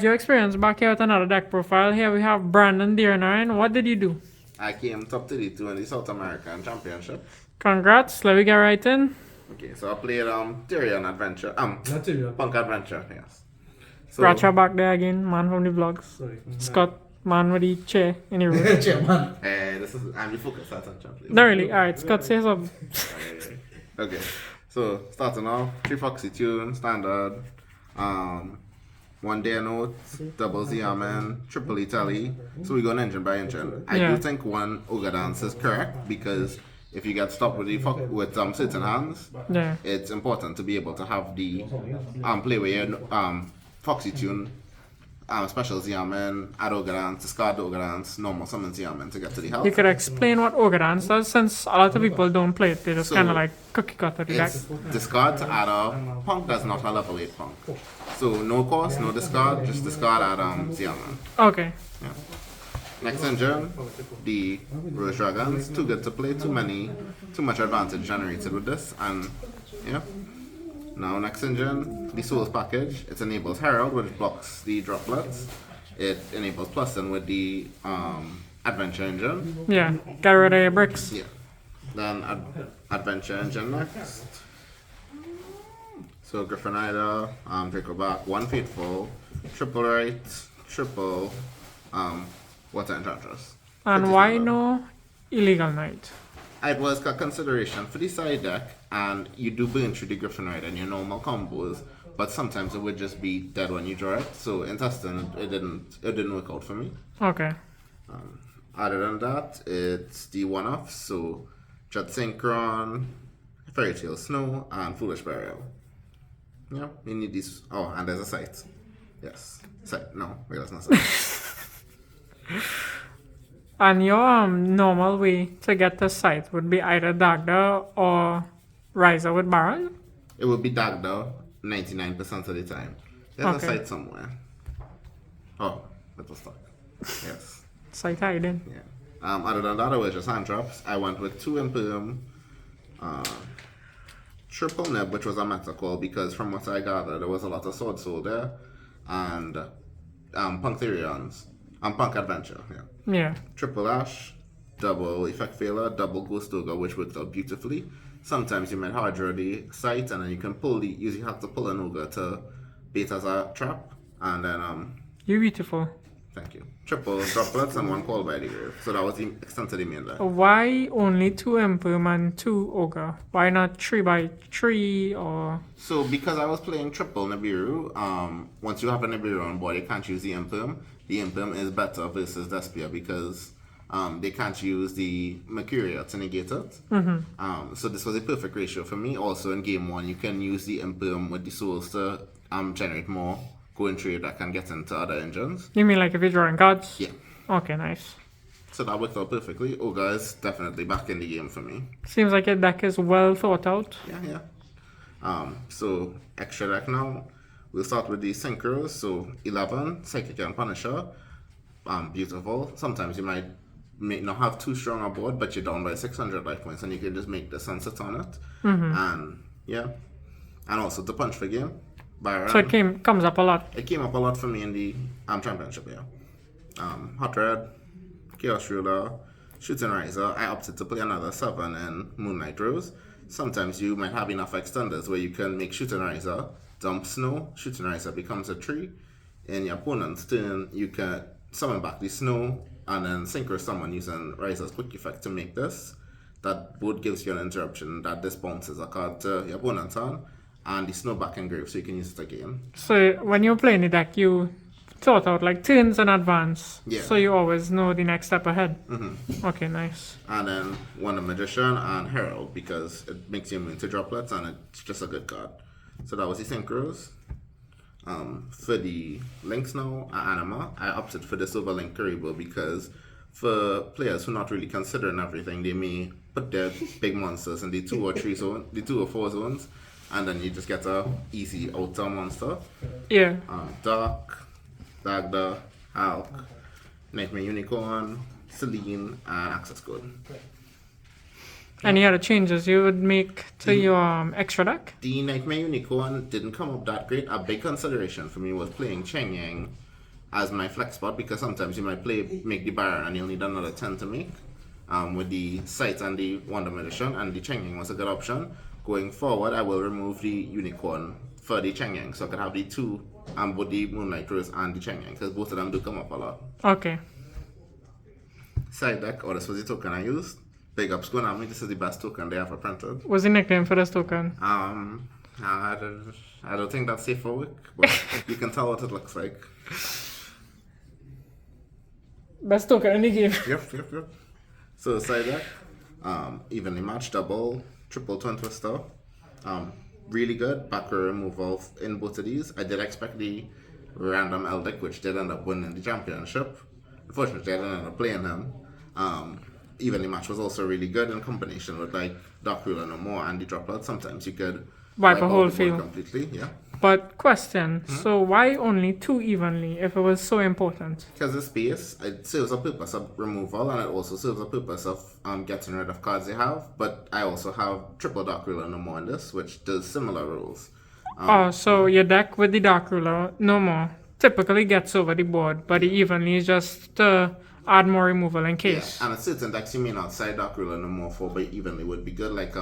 Your experience back here with another deck profile. Here we have Brandon Dearnine. What did you do? I came top 32 in the South American Championship. Congrats. Let me get right in. Okay, so I played Tyrion Adventure. Not Tyrion. Punk Adventure, yes. So, Ratcha back there again, man from the vlogs. Sorry. Scott, man with the chair in the room. Chairman. I'm the focus at champion. Not really. Alright, Scott, say something. Okay, so starting off, 3 Foxy Tune, standard, 1 Day Note, double Ziamen, triple Italy. So we go engine by engine. I do think 1 Ogre Dance is correct because if you get stuck with certain hands, it's important to be able to have the play with your Foxy Tune, special Ziamen, add Ogre Dance, discard the Ogre Dance, normal summon Ziamen to get to the health. You could explain what Ogre Dance does since a lot of people don't play it. They just kind of like cookie cutter the deck. Discard to add a Punk does not a level 8 Punk. So no cost, no discard, just discard add Ziamen. Okay. Yeah. Next engine, the Rose Dragons. Too good to play, too much advantage generated with this, and yeah. Now next engine, the Souls package. It enables Herald, which blocks the droplets. It enables Plusin with the Adventure engine. Yeah, get rid of your bricks. Yeah. Then Adventure engine next. So Griffin Rider, Draco back, 1 Faithful, triple right, triple Water Enchantress. And why no Illegal Knight? It was a consideration for the side deck, and you do burn through the Griffin Rider and your normal combos, but sometimes it would just be dead when you draw it. So in testing, it didn't work out for me. Okay. Other than that, it's the one-off. So Jet Synchron, Fairy Tale Snow, and Foolish Burial. Yeah, you need these. Oh, and there's a site. Yes, site. No, wait, that's not site. And your normal way to get the site would be either Dagda or Riser with Barrel? It would be Dagda 99% of the time. There's a site somewhere. Oh, it was stuck. Yes. Site hiding. Yeah. Other than that, it was just hand drops. I went with 2 Imperium, triple Nib, which was a meta call because from what I gathered, there was a lot of Sword Soul there, and Puncterions. Punk Adventure, Yeah. Triple Ash, double Effect Failure, double Ghost Ogre, which worked out beautifully. Sometimes you might hard draw the site, and then you can usually have to pull an Ogre to bait as a trap, and then You're beautiful. thank you. Triple droplets and 1 call by the grave. So that was the extent of the main deck. Why only 2 Imperm and 2 Ogre? Why not 3x3 or... So because I was playing triple Nibiru, once you have a Nibiru on board, you can't use the Imperium. The Imperium is better versus Despia because they can't use the Mercuria to negate it. So this was a perfect ratio for me. Also in game 1, you can use the Imperium with the souls to generate more going trade that can get into other engines. You mean like if you're drawing cards? Yeah. Okay, nice. So that worked out perfectly. Ogre is definitely back in the game for me. Seems like your deck is well thought out. Yeah. So extra deck now. We'll start with the synchros. So 11, Psychic and Punisher. Beautiful. Sometimes you may not have too strong a board, but you're down by 600 life points, and you can just make the sunset on it. And yeah, and also the punch for game. Byron. So it comes up a lot. It came up a lot for me in the championship. Hot Red, Chaos Ruler, Shooting Riser. I opted to play another 7 in Moonlight Rose. Sometimes you might have enough extenders where you can make Shooting Riser, dump Snow, Shooting Riser becomes a tree. In your opponent's turn, you can summon back the Snow and then Synchro summon using Riser's quick effect to make this. That both gives you an interruption that this bounces a card to your opponent's hand, and the Snow back in grave so you can use it again. So when you're playing the deck, you thought out like turns in advance. Yeah. So you always know the next step ahead. Okay, nice. And then one Magician and Herald because it makes you immune to droplets and it's just a good card. So that was the synchros. For the links now, Anima, I opted for this over Link Karibo because for players who are not really considering everything, they may put their big monsters in the 2 or 3 zone, the 2 or 4 zones, and then you just get a easy outer monster. Yeah. Dark, Dagda, Hulk, Nightmare Unicorn, Celine, and Access Code. Any other changes you would make to your extra deck? The Nightmare Unicorn didn't come up that great. A big consideration for me was playing Cheng Yang as my flex spot because sometimes you might make the Baron and you'll need another 10 to make. With the Sight and the Wonder Magician, and the Cheng Yang was a good option. Going forward, I will remove the Unicorn for the Cheng Yang, so I could have the two with the Moonlight Rose and the Cheng Yang, because both of them do come up a lot. Okay. Side deck, this was the token I used. Big ups, going on me. This is the best token they ever printed. What's the nickname for this token? I don't think that's safe for work, but you can tell what it looks like. Best token in the game. Yep. So side deck, evenly matched, double, triple twin twister. Really good back row removal in both of these. I did expect the random L deck, which did end up winning the championship. Unfortunately, I didn't end up playing him. Evenly matched was also really good in combination with like Dark Ruler No More and the Droplet. Sometimes you could Wipe a out whole the board field. completely. Yeah. But question, so why only 2 evenly if it was so important? Because the space, it serves a purpose of removal and it also serves a purpose of getting rid of cards they have. But I also have triple Dark Ruler No More in this, which does similar rules. So your deck with the Dark Ruler, no more, typically gets over the board, but the evenly is just to add more removal in case. Yeah, and a certain decks you may not side Dark Ruler No More for, but evenly would be good, like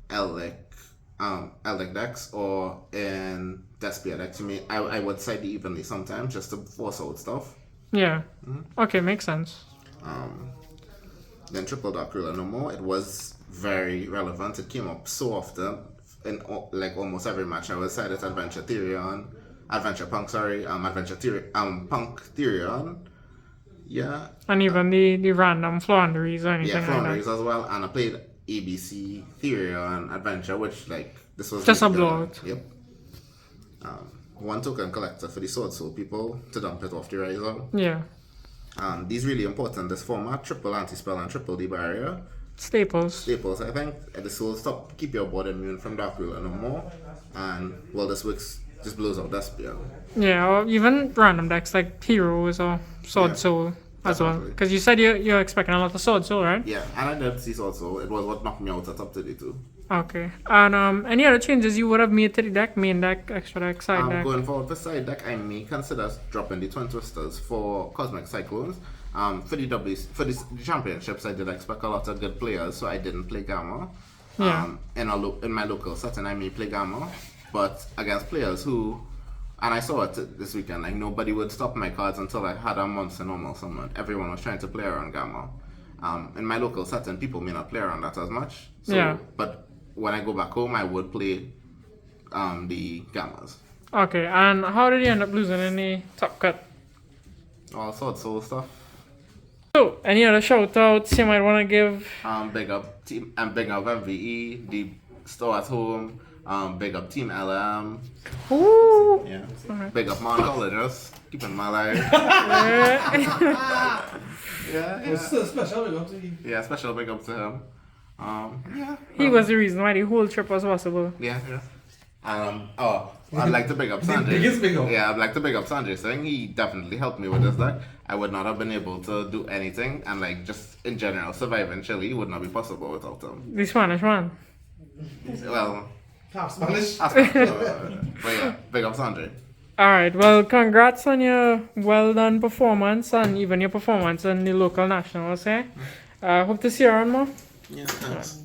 L-deck decks, or in Despia decks. I would side the evenly sometimes just to force out stuff. Yeah. Okay, makes sense. Then triple Dark Ruler No More, it was very relevant. It came up so often in like almost every match. I was sided Adventure Punk Therion. Yeah. And even the random Flandries or anything Yeah, Flandries like as well. And I played ABC Therion Adventure, which like this was Just really a good. blowout. Yep. One token collector for the Sword Soul people to dump it off the riser. that. Yeah. These really important this format: triple anti-spell and triple D-barrier. Staples. I think. This will keep your board immune from Dark Ruler No More. And well, this works, just blows out Despia. Yeah, or even random decks like Heroes or Sword Soul as well. definitely. Because you said you're expecting a lot of Sword Soul, right? Yeah, and I did see also. It was what knocked me out at top 32. Okay. And any other changes you would have made to the deck? Main deck, extra deck, side deck? Going forward for side deck, I may consider dropping the Twin Twisters for Cosmic Cyclones. For the championships, I did expect a lot of good players, so I didn't play Gamma. Yeah. In my local setting, I may play Gamma, but against players who, and I saw it this weekend, like nobody would stop my cards until I had a monster normal summon. Everyone was trying to play around Gamma. In my local setting, people may not play around that as much. So, Yeah. But when I go back home, I would play the Gammas. Okay, and how did you end up losing in the top cut? All sorts of stuff. So, any other shout outs you might want to give? Big up team and big up MVE, the store at home. Big up Team LM. Ooh! Yeah. Alright. Big up Mount Colleges. Keeping my life. Yeah. It's still special, big up to you. Yeah, special big up to him. Yeah. He was the reason why the whole trip was possible. Yeah. I'd like to big up Sanjay. biggest big up. Yeah, I'd like to big up Sanjay saying he definitely helped me with this deck. I would not have been able to do anything, and like just in general, survive in Chile would not be possible without him. The Spanish man. Well, Half Spanish. but yeah, big up Sanjay. Alright, well, congrats on your well done performance and even your performance in the local nationals, eh? Hope to see you around more. Yeah, thanks.